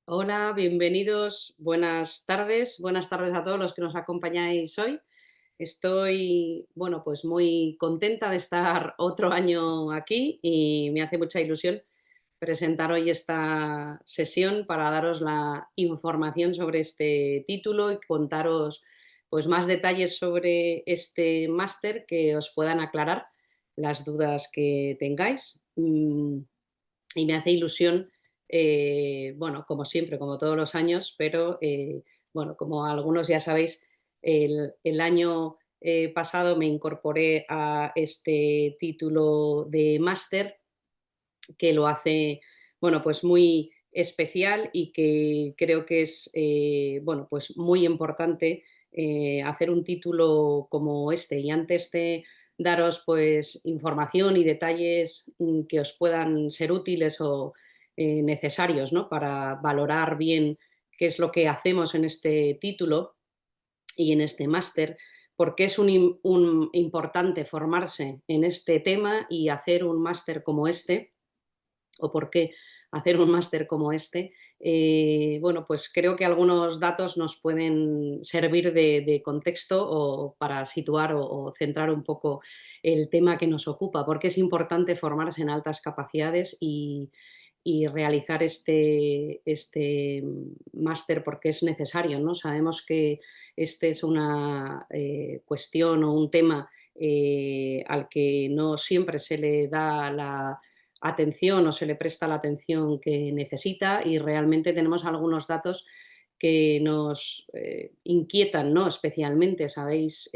Hola, bienvenidos, buenas tardes a todos los que nos acompañáis hoy. Estoy, bueno, pues muy contenta de estar otro año aquí y me hace mucha ilusión presentar hoy esta sesión para daros la información sobre este título y contaros pues más detalles sobre este máster que os puedan aclarar las dudas que tengáis. Y me hace ilusión, bueno, como siempre, como todos los años, pero bueno, como algunos ya sabéis, el año pasado me incorporé a este título de máster que lo hace, bueno, pues muy especial y que creo que es, bueno, pues muy importante hacer un título como este. Y antes de daros pues información y detalles que os puedan ser útiles o necesarios, ¿no? Para valorar bien qué es lo que hacemos en este título y en este máster, porque es importante formarse en este tema y hacer un máster como este, o por qué hacer un máster como este. Bueno, pues creo que algunos datos nos pueden servir de contexto o para situar o centrar un poco el tema que nos ocupa, porque es importante formarse en altas capacidades y realizar este máster porque es necesario, ¿no? Sabemos que este es una cuestión o un tema al que no siempre se le da la atención o se le presta la atención que necesita y realmente tenemos algunos datos que nos inquietan, ¿no? Especialmente, sabéis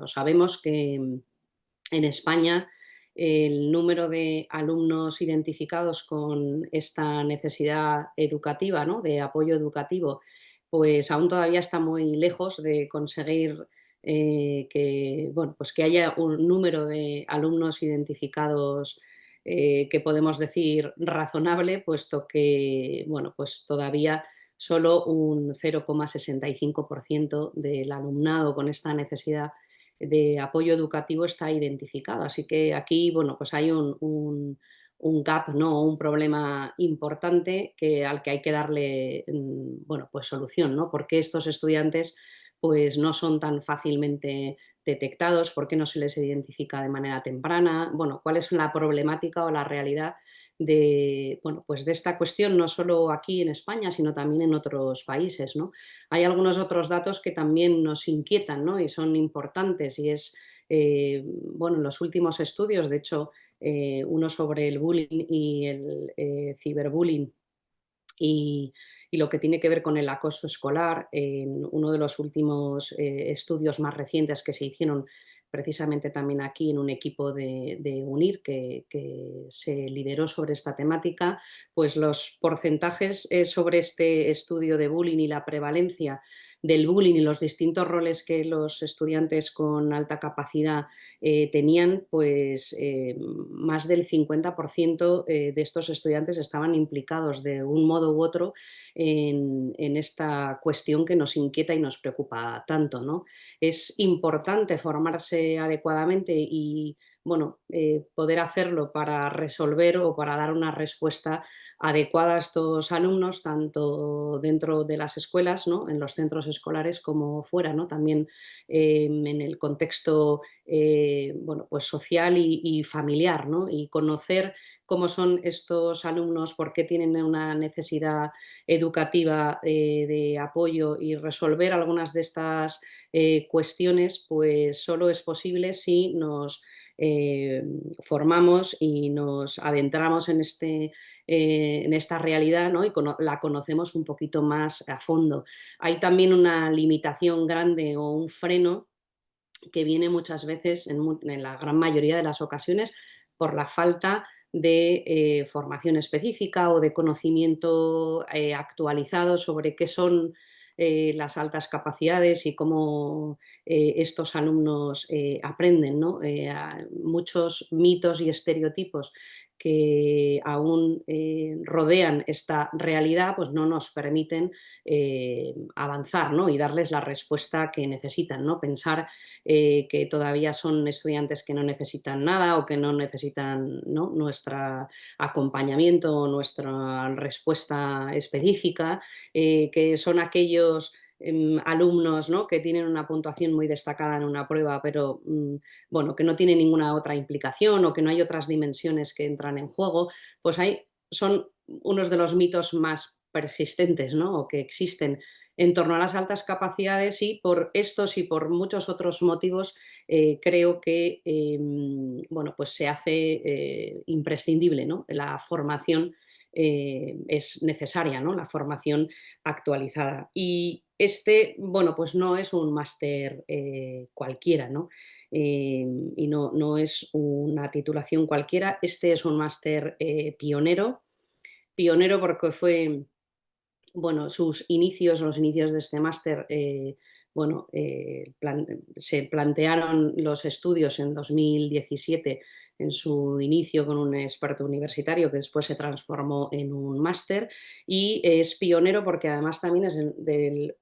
o sabemos que en España el número de alumnos identificados con esta necesidad educativa, ¿no? De apoyo educativo, pues aún todavía está muy lejos de conseguir que, bueno, pues que haya un número de alumnos identificados que podemos decir razonable, puesto que, bueno, pues todavía solo un 0,65% del alumnado con esta necesidad de apoyo educativo está identificado. Así que aquí, bueno, pues hay un gap, ¿no? Un problema importante al que hay que darle, bueno, pues solución, ¿no? ¿Por qué estos estudiantes pues no son tan fácilmente detectados? ¿Por qué no se les identifica de manera temprana? Bueno, ¿cuál es la problemática o la realidad de, bueno, pues de esta cuestión, no solo aquí en España, sino también en otros países, ¿no? Hay algunos otros datos que también nos inquietan, ¿no? Y son importantes y es, bueno, en los últimos estudios, de hecho, uno sobre el bullying y el ciberbullying y, y lo que tiene que ver con el acoso escolar, en uno de los últimos estudios más recientes que se hicieron precisamente también aquí en un equipo de UNIR que se lideró sobre esta temática, pues los porcentajes sobre este estudio de bullying y la prevalencia del bullying y los distintos roles que los estudiantes con alta capacidad tenían, pues más del 50% de estos estudiantes estaban implicados de un modo u otro en esta cuestión que nos inquieta y nos preocupa tanto, ¿no? Es importante formarse adecuadamente y bueno, poder hacerlo para resolver o para dar una respuesta adecuada a estos alumnos, tanto dentro de las escuelas, ¿no? En los centros escolares, como fuera, ¿no? También en el contexto bueno, pues social y familiar, ¿no? Y conocer cómo son estos alumnos, por qué tienen una necesidad educativa de apoyo y resolver algunas de estas cuestiones, pues solo es posible si nos eh, formamos y nos adentramos en esta realidad, ¿no? Y la conocemos un poquito más a fondo. Hay también una limitación grande o un freno que viene muchas veces, en la gran mayoría de las ocasiones, por la falta de formación específica o de conocimiento actualizado sobre qué son las altas capacidades y cómo estos alumnos aprenden, ¿no? Muchos mitos y estereotipos que aún rodean esta realidad, pues no nos permiten avanzar, ¿no? Y darles la respuesta que necesitan, ¿no? Pensar que todavía son estudiantes que no necesitan nada o que no necesitan, ¿no?, nuestro acompañamiento o nuestra respuesta específica, que son aquellos alumnos, ¿no?, que tienen una puntuación muy destacada en una prueba, pero bueno, que no tiene ninguna otra implicación o que no hay otras dimensiones que entran en juego, pues ahí son unos de los mitos más persistentes, ¿no?, o que existen en torno a las altas capacidades, y por estos y por muchos otros motivos creo que bueno, pues se hace imprescindible, ¿no? La formación es necesaria, ¿no? La formación actualizada. Y este, bueno, pues no es un máster cualquiera, ¿no? Y no es una titulación cualquiera. Este es un máster pionero, pionero porque fue, bueno, sus inicios, los inicios de este máster, bueno, se plantearon los estudios en 2017 en su inicio con un experto universitario que después se transformó en un máster, y es pionero porque además también es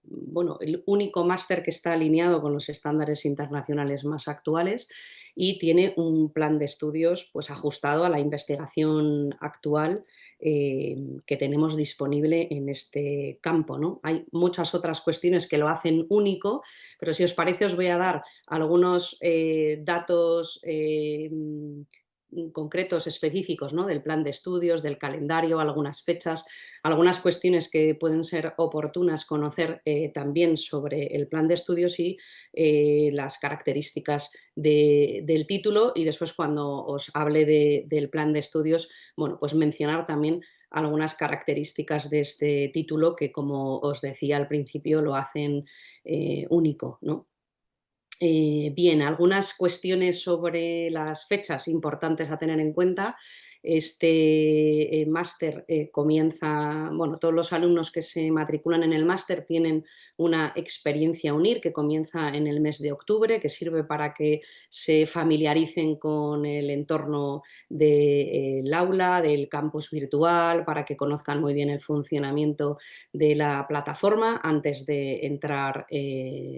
bueno, el único máster que está alineado con los estándares internacionales más actuales y tiene un plan de estudios pues ajustado a la investigación actual que tenemos disponible en este campo, ¿no? Hay muchas otras cuestiones que lo hacen único, pero si os parece os voy a dar algunos datos concretos, específicos, ¿no?, del plan de estudios, del calendario, algunas fechas, algunas cuestiones que pueden ser oportunas conocer también sobre el plan de estudios y las características del título, y después cuando os hable del plan de estudios, bueno, pues mencionar también algunas características de este título que, como os decía al principio, lo hacen único, ¿no? Bien, algunas cuestiones sobre las fechas importantes a tener en cuenta. Este máster comienza, bueno, todos los alumnos que se matriculan en el máster tienen una experiencia UNIR que comienza en el mes de octubre, que sirve para que se familiaricen con el entorno del aula, del campus virtual, para que conozcan muy bien el funcionamiento de la plataforma antes de entrar,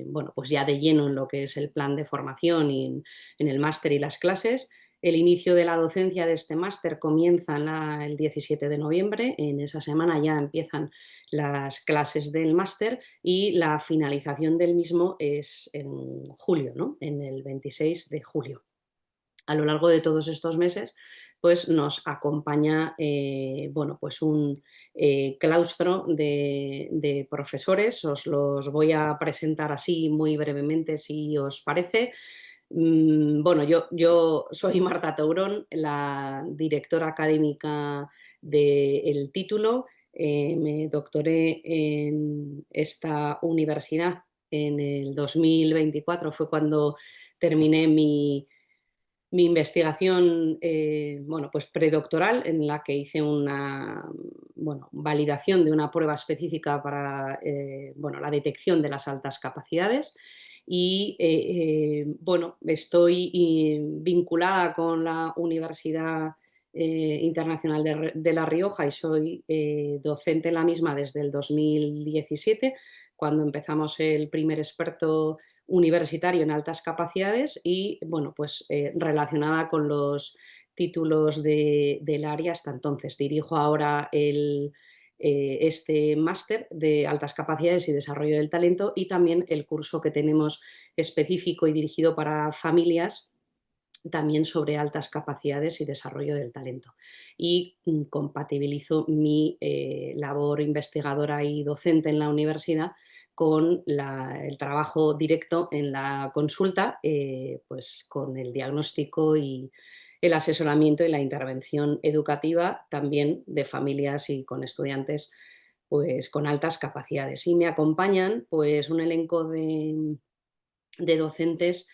bueno, pues ya de lleno en lo que es el plan de formación y en el máster y las clases. El inicio de la docencia de este máster comienza el 17 de noviembre, en esa semana ya empiezan las clases del máster y la finalización del mismo es en julio, ¿no?, en el 26 de julio. A lo largo de todos estos meses, pues nos acompaña, bueno, pues un claustro de profesores. Os los voy a presentar así muy brevemente, si os parece. Bueno, yo soy Marta Tourón, la directora académica del título. Me doctoré en esta universidad en el 2024, fue cuando terminé mi investigación, bueno, pues predoctoral, en la que hice una, bueno, validación de una prueba específica para bueno, la detección de las altas capacidades. Y bueno, estoy vinculada con la Universidad Internacional de La Rioja y soy docente en la misma desde el 2017, cuando empezamos el primer experto universitario en altas capacidades y, bueno, pues relacionada con los títulos del área hasta entonces. Dirijo ahora este máster de altas capacidades y desarrollo del talento, y también el curso que tenemos específico y dirigido para familias también sobre altas capacidades y desarrollo del talento. Y compatibilizo mi labor investigadora y docente en la universidad con el trabajo directo en la consulta, pues con el diagnóstico y el asesoramiento y la intervención educativa también de familias y con estudiantes pues con altas capacidades. Y me acompañan pues un elenco de docentes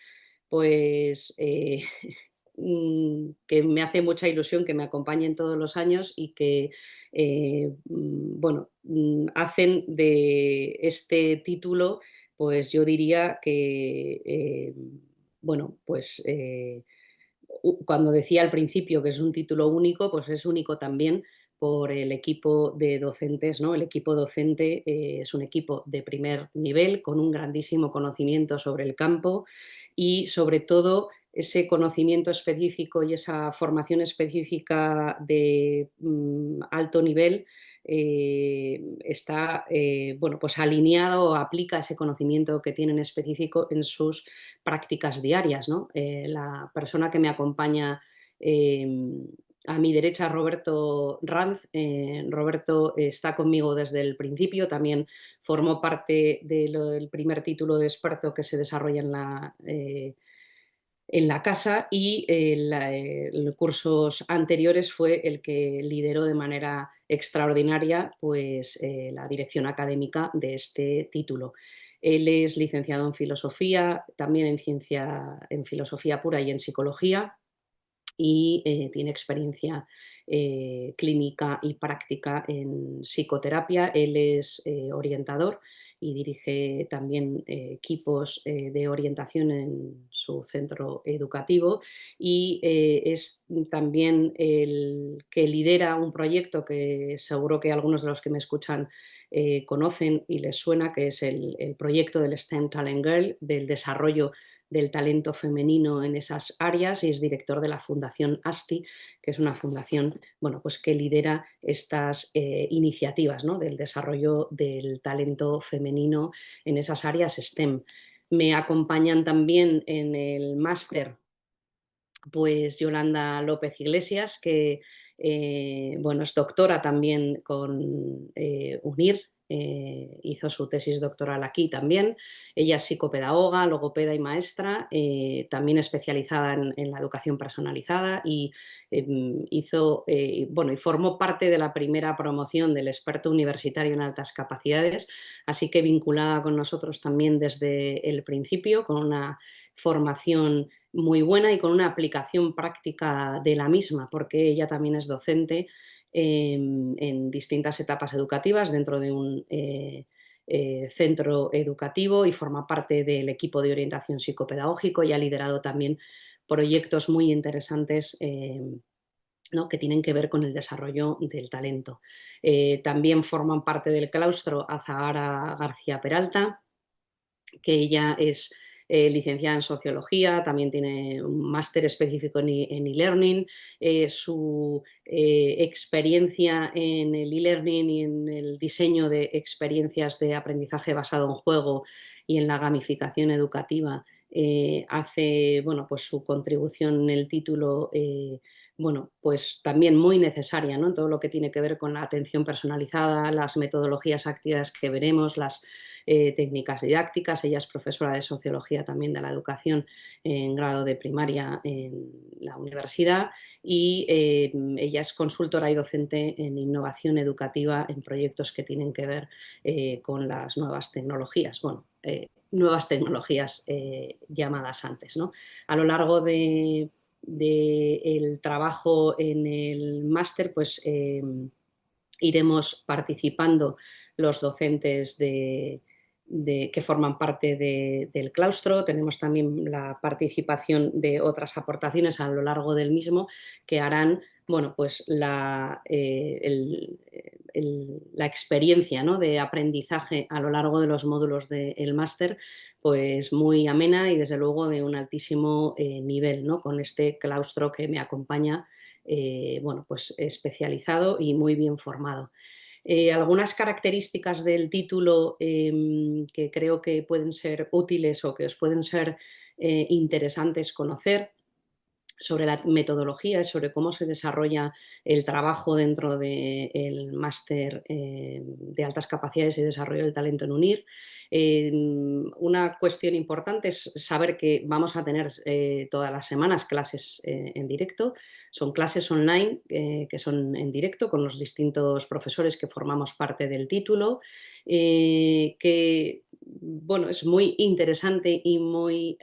pues que me hace mucha ilusión que me acompañen todos los años y que bueno, hacen de este título, pues yo diría que bueno, pues cuando decía al principio que es un título único, pues es único también por el equipo de docentes, ¿no? El equipo docente es un equipo de primer nivel con un grandísimo conocimiento sobre el campo y sobre todo ese conocimiento específico y esa formación específica de alto nivel está bueno, pues alineado o aplica ese conocimiento que tienen específico en sus prácticas diarias, ¿no? La persona que me acompaña a mi derecha, Roberto Ranz. Roberto está conmigo desde el principio, también formó parte del primer título de experto que se desarrolla en la casa y en cursos anteriores fue el que lideró de manera extraordinaria pues, la dirección académica de este título. Él es licenciado en filosofía, también en filosofía pura y en psicología, y tiene experiencia clínica y práctica en psicoterapia. Él es orientador y dirige también equipos de orientación en su centro educativo y es también el que lidera un proyecto que seguro que algunos de los que me escuchan conocen y les suena, que es el proyecto del STEM Talent Girl, del desarrollo del talento femenino en esas áreas, y es director de la Fundación ASTI, que es una fundación, bueno, pues que lidera estas iniciativas, ¿no? Del desarrollo del talento femenino en esas áreas STEM. Me acompañan también en el máster pues Yolanda López Iglesias, que bueno, es doctora también con UNIR, hizo su tesis doctoral aquí también. Ella es psicopedagoga, logopeda y maestra, también especializada en la educación personalizada y hizo, bueno, y formó parte de la primera promoción del experto universitario en altas capacidades, así que vinculada con nosotros también desde el principio, con una formación muy buena y con una aplicación práctica de la misma, porque ella también es docente en distintas etapas educativas dentro de un centro educativo y forma parte del equipo de orientación psicopedagógico y ha liderado también proyectos muy interesantes ¿no? Que tienen que ver con el desarrollo del talento. También forman parte del claustro Azahara García Peralta, que ella es licenciada en sociología, también tiene un máster específico en e-learning. Su experiencia en el e-learning y en el diseño de experiencias de aprendizaje basado en juego y en la gamificación educativa hace, bueno, pues su contribución en el título bueno, pues también muy necesaria, ¿no? En todo lo que tiene que ver con la atención personalizada, las metodologías activas que veremos, las técnicas didácticas. Ella es profesora de sociología también de la educación en grado de primaria en la universidad y ella es consultora y docente en innovación educativa en proyectos que tienen que ver con las nuevas tecnologías. Bueno, nuevas tecnologías llamadas antes, ¿no? A lo largo del trabajo en el máster, pues iremos participando los docentes que forman parte del claustro. Tenemos también la participación de otras aportaciones a lo largo del mismo que harán bueno, pues la experiencia, ¿no? De aprendizaje a lo largo de los módulos del máster pues muy amena y desde luego de un altísimo nivel, ¿no? Con este claustro que me acompaña bueno, pues especializado y muy bien formado. Algunas características del título que creo que pueden ser útiles o que os pueden ser interesantes conocer sobre la metodología y sobre cómo se desarrolla el trabajo dentro del máster de altas capacidades y desarrollo del talento en UNIR. Una cuestión importante es saber que vamos a tener todas las semanas clases en directo. Son clases online que son en directo con los distintos profesores que formamos parte del título, que bueno, es muy interesante y muy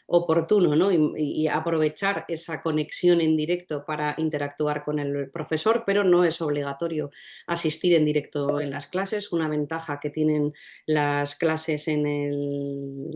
oportuno, ¿no? Y aprovechar esa conexión en directo para interactuar con el profesor, pero no es obligatorio asistir en directo en las clases. Una ventaja que tienen las clases en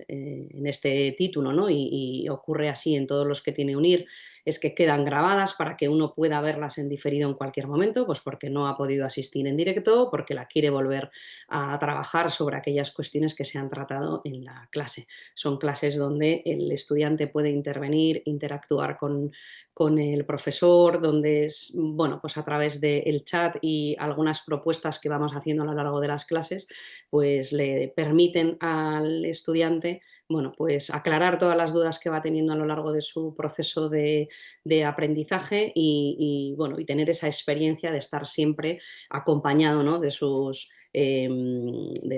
este título, ¿no? Y ocurre así en todos los que tiene UNIR, es que quedan grabadas para que uno pueda verlas en diferido en cualquier momento, pues porque no ha podido asistir en directo, porque la quiere volver a trabajar sobre aquellas cuestiones que se han tratado en la clase. Son clases donde el estudiante puede intervenir, interactuar con el profesor, donde es, bueno, pues a través del chat y algunas propuestas que vamos haciendo a lo largo de las clases, pues le permiten al estudiante, bueno, pues aclarar todas las dudas que va teniendo a lo largo de su proceso de aprendizaje bueno, y tener esa experiencia de estar siempre acompañado, ¿no? De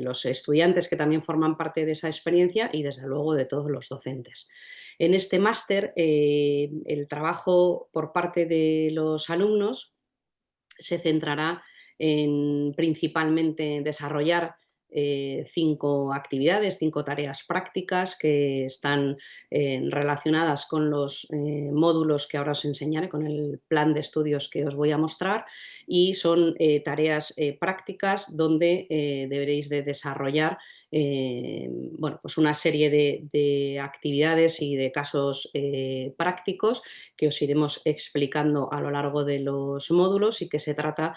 los estudiantes que también forman parte de esa experiencia y desde luego de todos los docentes. En este máster, el trabajo por parte de los alumnos se centrará en principalmente desarrollar 5 actividades, 5 tareas prácticas que están relacionadas con los módulos que ahora os enseñaré, con el plan de estudios que os voy a mostrar, y son tareas prácticas donde deberéis de desarrollar bueno, pues una serie de actividades y de casos prácticos que os iremos explicando a lo largo de los módulos y que se trata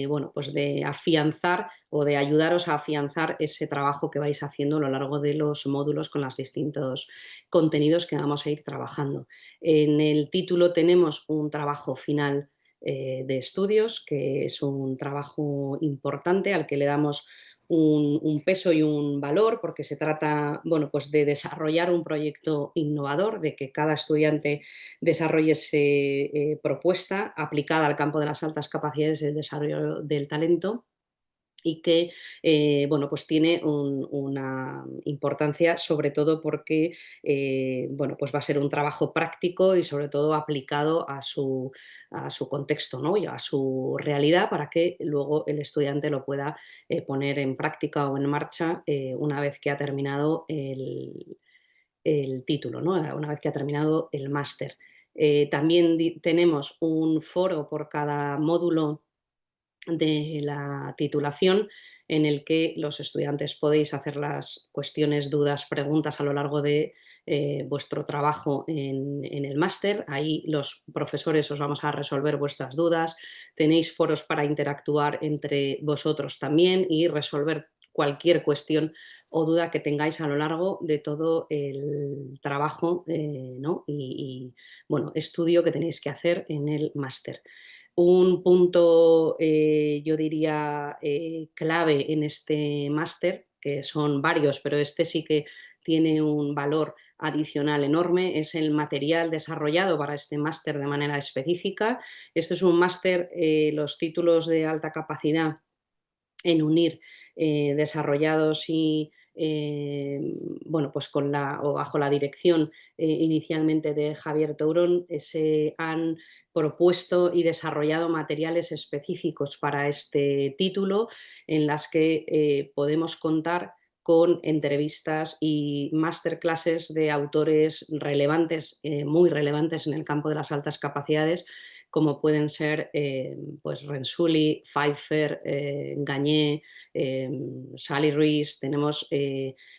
bueno, pues de afianzar o de ayudaros a afianzar ese trabajo que vais haciendo a lo largo de los módulos con los distintos contenidos que vamos a ir trabajando. En el título tenemos un trabajo final de estudios, que es un trabajo importante al que le damos un peso y un valor, porque se trata, bueno, pues de desarrollar un proyecto innovador, de que cada estudiante desarrolle esa propuesta aplicada al campo de las altas capacidades del desarrollo del talento y que bueno, pues tiene una importancia sobre todo porque bueno, pues va a ser un trabajo práctico y sobre todo aplicado a su contexto, ¿no? Y a su realidad para que luego el estudiante lo pueda poner en práctica o en marcha una vez que ha terminado el título, ¿no? Una vez que ha terminado el máster. También tenemos un foro por cada módulo de la titulación en el que los estudiantes podéis hacer las cuestiones, dudas, preguntas a lo largo de vuestro trabajo en el máster. Ahí los profesores os vamos a resolver vuestras dudas. Tenéis foros para interactuar entre vosotros también y resolver cualquier cuestión o duda que tengáis a lo largo de todo el trabajo ¿no? Bueno, estudio que tenéis que hacer en el máster. Un punto, yo diría, clave en este máster, que son varios, pero este sí que tiene un valor adicional enorme, es el material desarrollado para este máster de manera específica. Este es un máster, los títulos de alta capacidad en UNIR, desarrollados y bueno, pues con o bajo la dirección inicialmente de Javier Tourón, se han propuesto y desarrollado materiales específicos para este título en las que podemos contar con entrevistas y masterclasses de autores relevantes, muy relevantes en el campo de las altas capacidades, como pueden ser pues Rensuli, Pfeiffer, Gagné, Sally Ruiz. Tenemos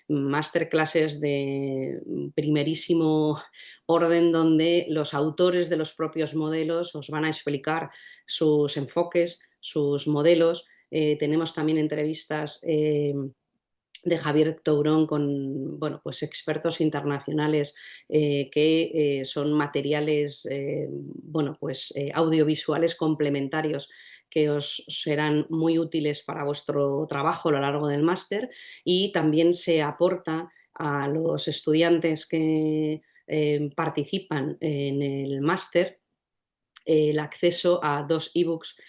masterclasses de primerísimo orden donde los autores de los propios modelos os van a explicar sus enfoques, sus modelos. Tenemos también entrevistas de Javier Tourón con bueno, pues expertos internacionales que son materiales bueno, pues, audiovisuales complementarios que os serán muy útiles para vuestro trabajo a lo largo del máster, y también se aporta a los estudiantes que participan en el máster el acceso a 2 ebooks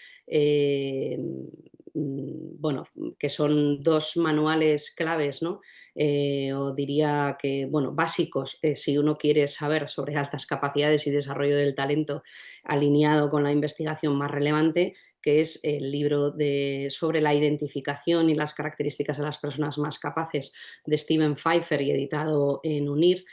bueno, que son 2 manuales claves, ¿no? O diría que, bueno, básicos, si uno quiere saber sobre altas capacidades y desarrollo del talento alineado con la investigación más relevante, que es el libro sobre la identificación y las características de las personas más capaces de Steven Pfeiffer y editado en UNIR,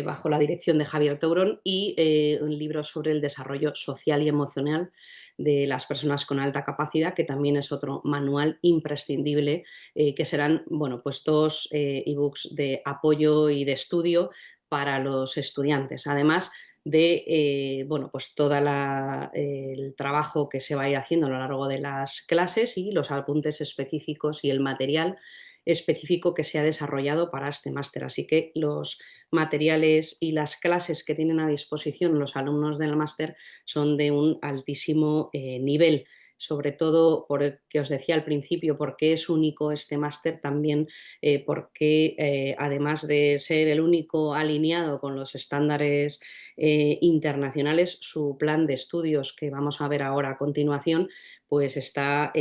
bajo la dirección de Javier Tourón, y un libro sobre el desarrollo social y emocional de las personas con alta capacidad, que también es otro manual imprescindible, que serán, bueno, pues dos ebooks de apoyo y de estudio para los estudiantes. Además de bueno, pues todo el trabajo que se va a ir haciendo a lo largo de las clases y los apuntes específicos y el material específico que se ha desarrollado para este máster. Así que los materiales y las clases que tienen a disposición los alumnos del máster son de un altísimo nivel, sobre todo porque os decía al principio, porque es único este máster, también porque además de ser el único alineado con los estándares internacionales, su plan de estudios, que vamos a ver ahora a continuación, pues está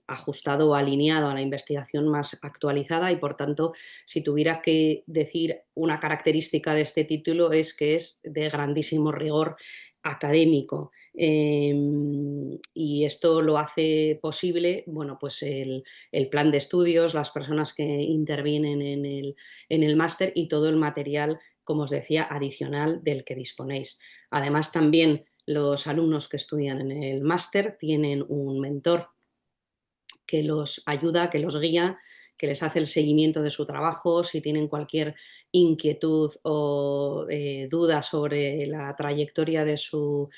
ajustado o alineado a la investigación más actualizada, y por tanto, si tuviera que decir una característica de este título, es que es de grandísimo rigor académico. Y esto lo hace posible, bueno, pues el plan de estudios, las personas que intervienen en el máster y todo el material, como os decía, adicional del que disponéis. Además, también los alumnos que estudian en el máster tienen un mentor que los ayuda, que los guía, que les hace el seguimiento de su trabajo. Si tienen cualquier inquietud o duda sobre la trayectoria de su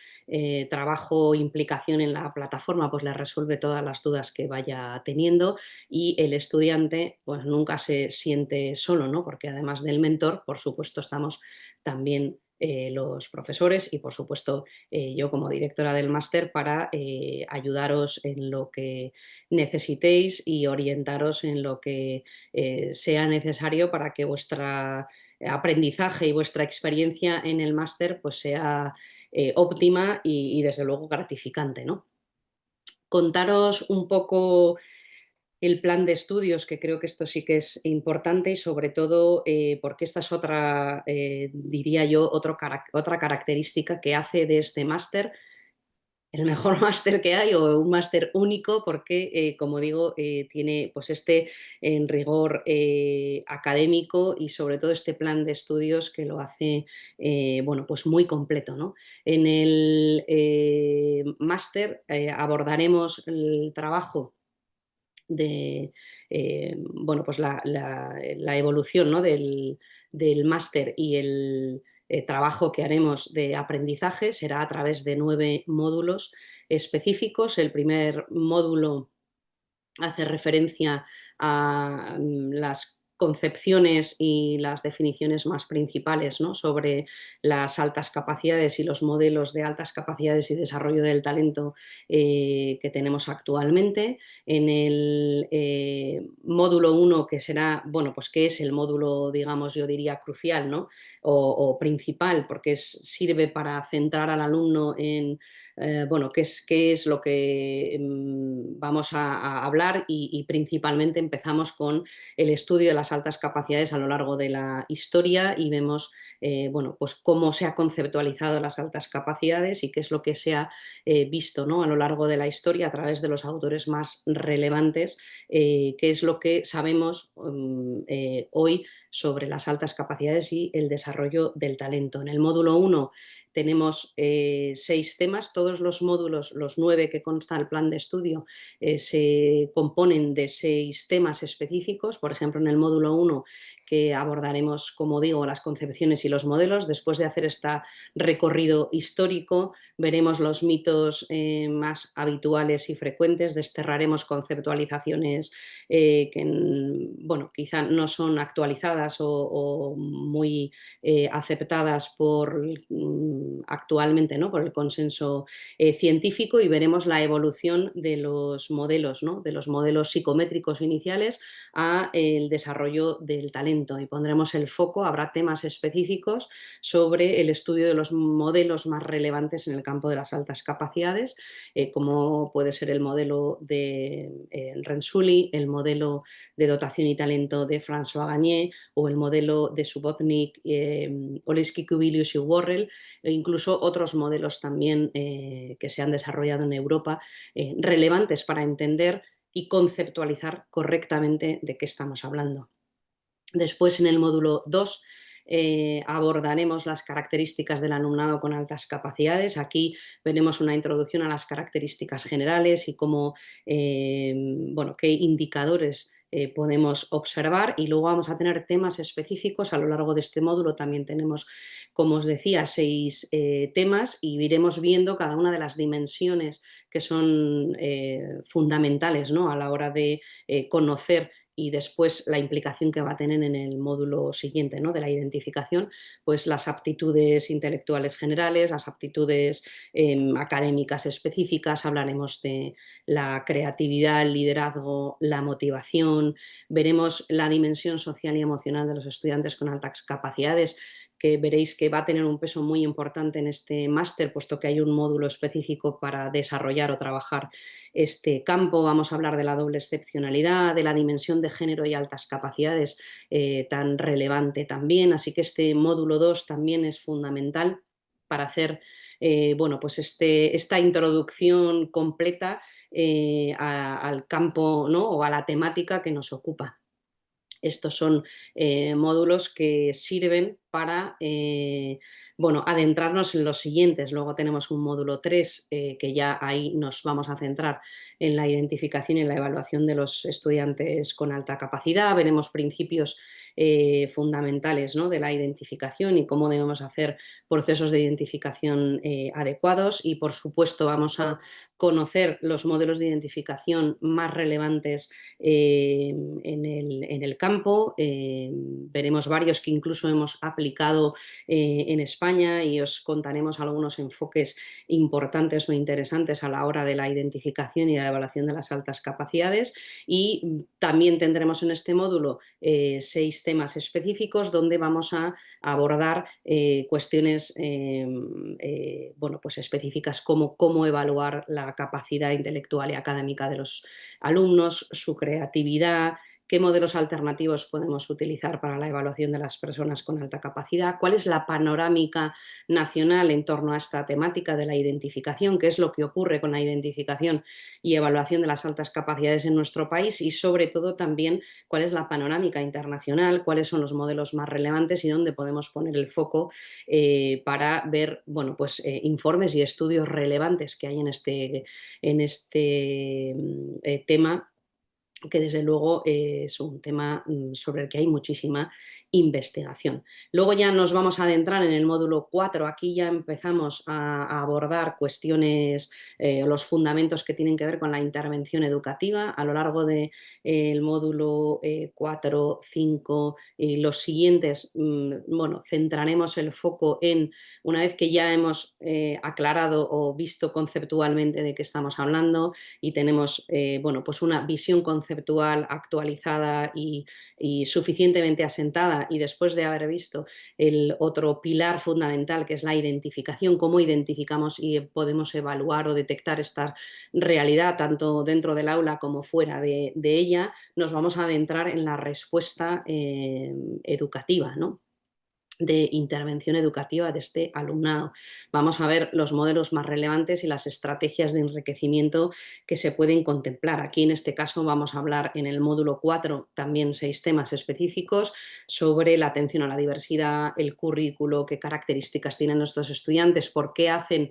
trabajo o implicación en la plataforma, pues les resuelve todas las dudas que vaya teniendo, y el estudiante pues nunca se siente solo, ¿no? Porque además del mentor, por supuesto, estamos también los profesores y, por supuesto, yo como directora del máster para ayudaros en lo que necesitéis y orientaros en lo que sea necesario para que vuestra aprendizaje y vuestra experiencia en el máster pues sea óptima y desde luego gratificante, ¿no? Contaros un poco el plan de estudios, que creo que esto sí que es importante, y sobre todo porque esta es otra, diría yo, otra característica que hace de este máster el mejor máster que hay, o un máster único, porque, como digo, tiene pues este en rigor académico, y sobre todo este plan de estudios que lo hace bueno, pues muy completo, ¿no? En el máster abordaremos el trabajo de bueno, pues la evolución, ¿no? del máster, y el trabajo que haremos de aprendizaje será a través de 9 módulos específicos. El primer módulo hace referencia a las concepciones y las definiciones más principales, ¿no? Sobre las altas capacidades y los modelos de altas capacidades y desarrollo del talento que tenemos actualmente. En el módulo 1, que será, bueno, pues que es el módulo, digamos, yo diría crucial, ¿no? O principal, porque sirve para centrar al alumno en bueno, qué es lo que vamos a hablar, y principalmente empezamos con el estudio de las altas capacidades a lo largo de la historia, y vemos bueno, pues cómo se ha conceptualizado las altas capacidades y qué es lo que se ha visto, ¿no? A lo largo de la historia a través de los autores más relevantes, qué es lo que sabemos hoy sobre las altas capacidades y el desarrollo del talento. En el módulo 1 tenemos 6 temas. Todos los módulos, los 9 que consta el plan de estudio, se componen de 6 temas específicos. Por ejemplo, en el módulo 1, que abordaremos, como digo, las concepciones y los modelos. Después de hacer este recorrido histórico, veremos los mitos más habituales y frecuentes, desterraremos conceptualizaciones que, bueno, quizá no son actualizadas o muy aceptadas actualmente, ¿no? Por el consenso científico, y veremos la evolución de los modelos, ¿no? De los modelos psicométricos iniciales a el desarrollo del talento, y pondremos el foco, habrá temas específicos sobre el estudio de los modelos más relevantes en el campo de las altas capacidades, como puede ser el modelo de Renzulli, el modelo de dotación y talento de François Gagné, o el modelo de Subotnik, Oleski, Kubilius y Worrell, e incluso otros modelos también que se han desarrollado en Europa, relevantes para entender y conceptualizar correctamente de qué estamos hablando. Después, en el módulo 2, abordaremos las características del alumnado con altas capacidades. Aquí veremos una introducción a las características generales y cómo, bueno, qué indicadores podemos observar, y luego vamos a tener temas específicos a lo largo de este módulo. También tenemos, como os decía, 6 temas, y iremos viendo cada una de las dimensiones que son fundamentales, ¿no?, a la hora de conocer, y después la implicación que va a tener en el módulo siguiente, ¿no?, de la identificación, pues las aptitudes intelectuales generales, las aptitudes académicas específicas. Hablaremos de la creatividad, el liderazgo, la motivación. Veremos la dimensión social y emocional de los estudiantes con altas capacidades, que veréis que va a tener un peso muy importante en este máster, puesto que hay un módulo específico para desarrollar o trabajar este campo. Vamos a hablar de la doble excepcionalidad, de la dimensión de género y altas capacidades, tan relevante también. Así que este módulo 2 también es fundamental para hacer, bueno, pues esta introducción completa al campo, ¿no?, o a la temática que nos ocupa. Estos son módulos que sirven para, bueno, adentrarnos en los siguientes. Luego tenemos un módulo 3, que ya ahí nos vamos a centrar en la identificación y en la evaluación de los estudiantes con alta capacidad. Veremos principios fundamentales, ¿no?, de la identificación y cómo debemos hacer procesos de identificación adecuados, y por supuesto vamos a conocer los modelos de identificación más relevantes en el campo. Veremos varios que incluso hemos aplicado en España, y os contaremos algunos enfoques importantes o interesantes a la hora de la identificación y la evaluación de las altas capacidades. Y también tendremos en este módulo 6 temas específicos donde vamos a abordar cuestiones bueno, pues específicas, como cómo evaluar la capacidad intelectual y académica de los alumnos, su creatividad, qué modelos alternativos podemos utilizar para la evaluación de las personas con alta capacidad, cuál es la panorámica nacional en torno a esta temática de la identificación, qué es lo que ocurre con la identificación y evaluación de las altas capacidades en nuestro país, y sobre todo también cuál es la panorámica internacional, cuáles son los modelos más relevantes y dónde podemos poner el foco para ver, bueno, pues, informes y estudios relevantes que hay en este tema, que desde luego es un tema sobre el que hay muchísima investigación. Luego ya nos vamos a adentrar en el módulo 4. Aquí ya empezamos a abordar cuestiones, los fundamentos que tienen que ver con la intervención educativa. A lo largo del módulo 4, 5 y los siguientes, bueno, centraremos el foco en, una vez que ya hemos aclarado o visto conceptualmente de qué estamos hablando, y tenemos, bueno, pues una visión conceptual actualizada y suficientemente asentada, y después de haber visto el otro pilar fundamental, que es la identificación, cómo identificamos y podemos evaluar o detectar esta realidad tanto dentro del aula como fuera de ella, nos vamos a adentrar en la respuesta educativa, ¿no?, de intervención educativa de este alumnado. Vamos a ver los modelos más relevantes y las estrategias de enriquecimiento que se pueden contemplar. Aquí, en este caso, vamos a hablar en el módulo 4 también 6 temas específicos sobre la atención a la diversidad, el currículo, qué características tienen nuestros estudiantes, por qué hacen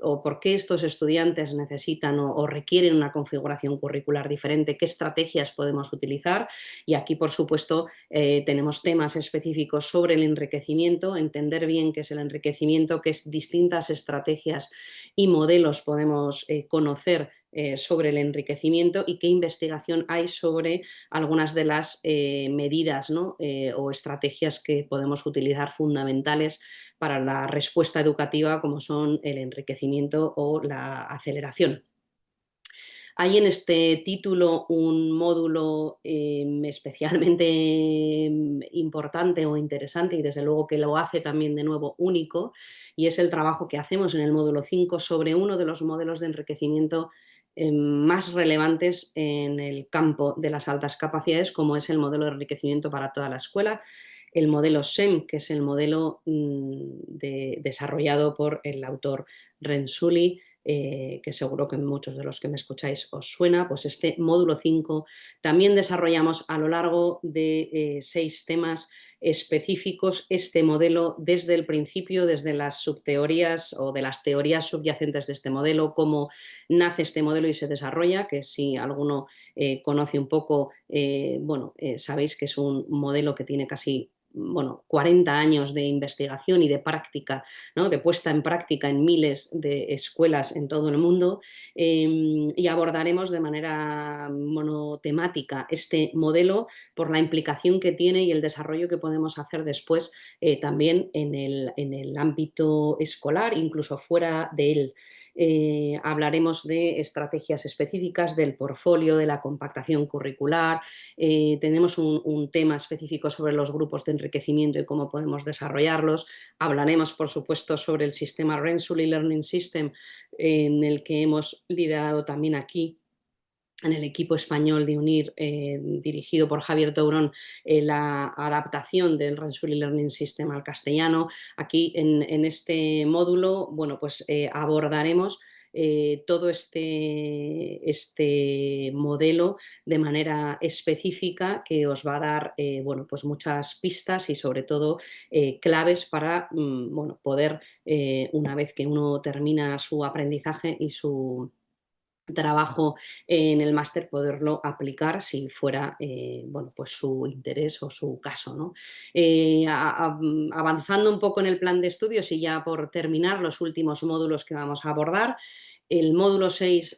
o por qué estos estudiantes necesitan o requieren una configuración curricular diferente, qué estrategias podemos utilizar. Y aquí, por supuesto, tenemos temas específicos sobre el enriquecimiento, entender bien qué es el enriquecimiento, qué distintas estrategias y modelos podemos conocer sobre el enriquecimiento, y qué investigación hay sobre algunas de las medidas, ¿no?, o estrategias que podemos utilizar fundamentales para la respuesta educativa, como son el enriquecimiento o la aceleración. Hay en este título un módulo especialmente importante o interesante, y desde luego que lo hace también de nuevo único, y es el trabajo que hacemos en el módulo 5 sobre uno de los modelos de enriquecimiento más relevantes en el campo de las altas capacidades, como es el modelo de enriquecimiento para toda la escuela, el modelo SEM, que es el modelo desarrollado por el autor Renzulli, que seguro que muchos de los que me escucháis os suena, pues este módulo 5 también desarrollamos a lo largo de 6 temas específicos este modelo desde el principio, desde las subteorías o de las teorías subyacentes de este modelo, cómo nace este modelo y se desarrolla, que si alguno conoce un poco, sabéis que es un modelo que tiene casi 40 años de investigación y de práctica, ¿no? De puesta en práctica en miles de escuelas en todo el mundo, y abordaremos de manera monotemática este modelo por la implicación que tiene y el desarrollo que podemos hacer después también en el ámbito escolar, incluso fuera de él. Hablaremos de estrategias específicas, del portfolio, de la compactación curricular. Tenemos un tema específico sobre los grupos de enriquecimiento y cómo podemos desarrollarlos. Hablaremos, por supuesto, sobre el sistema Rensselaer Learning System, en el que hemos liderado también aquí en el equipo español de UNIR, dirigido por Javier Tourón, la adaptación del Rensselaer Learning System al castellano. Aquí en este módulo, abordaremos todo este modelo de manera específica que os va a dar muchas pistas y sobre todo claves para poder, una vez que uno termina su aprendizaje y su trabajo en el máster, poderlo aplicar si fuera su interés o su caso, ¿no? Avanzando un poco en el plan de estudios y ya por terminar los últimos módulos que vamos a abordar, el módulo 6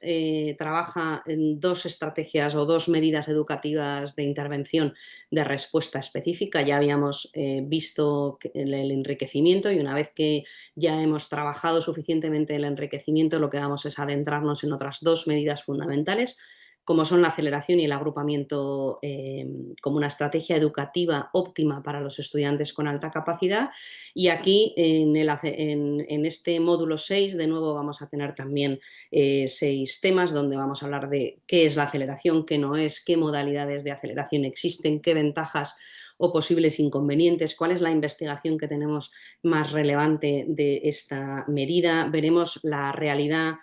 trabaja en 2 estrategias o 2 medidas educativas de intervención de respuesta específica. Ya habíamos visto el enriquecimiento, y una vez que ya hemos trabajado suficientemente el enriquecimiento, lo que vamos es adentrarnos en otras 2 medidas fundamentales, como son la aceleración y el agrupamiento como una estrategia educativa óptima para los estudiantes con alta capacidad. Y aquí en este módulo 6 de nuevo vamos a tener también 6 temas donde vamos a hablar de qué es la aceleración, qué no es, qué modalidades de aceleración existen, qué ventajas o posibles inconvenientes, cuál es la investigación que tenemos más relevante de esta medida. Veremos la realidad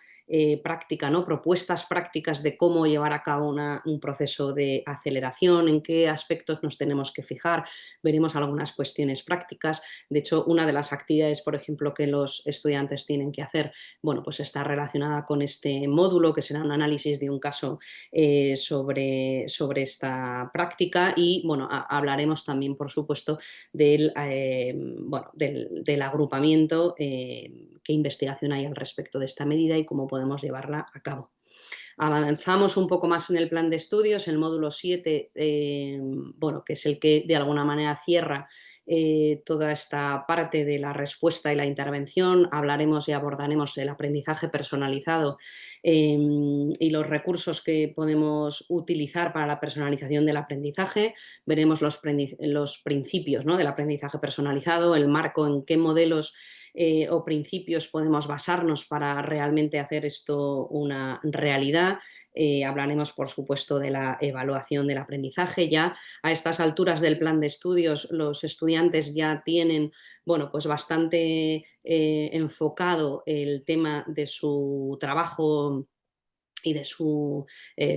práctica, ¿no? Propuestas prácticas de cómo llevar a cabo un proceso de aceleración, en qué aspectos nos tenemos que fijar. Veremos algunas cuestiones prácticas. De hecho, una de las actividades, por ejemplo, que los estudiantes tienen que hacer, pues está relacionada con este módulo, que será un análisis de un caso sobre esta práctica. Y hablaremos también, por supuesto, del agrupamiento, qué investigación hay al respecto de esta medida y cómo podemos llevarla a cabo. Avanzamos un poco más en el plan de estudios, el módulo 7, que es el que de alguna manera cierra toda esta parte de la respuesta y la intervención. Hablaremos y abordaremos el aprendizaje personalizado y los recursos que podemos utilizar para la personalización del aprendizaje. Veremos los principios, ¿no?, del aprendizaje personalizado, el marco, en qué modelos o principios podemos basarnos para realmente hacer esto una realidad. Hablaremos, por supuesto, de la evaluación del aprendizaje. Ya a estas alturas del plan de estudios, los estudiantes ya tienen bastante enfocado el tema de su trabajo y de su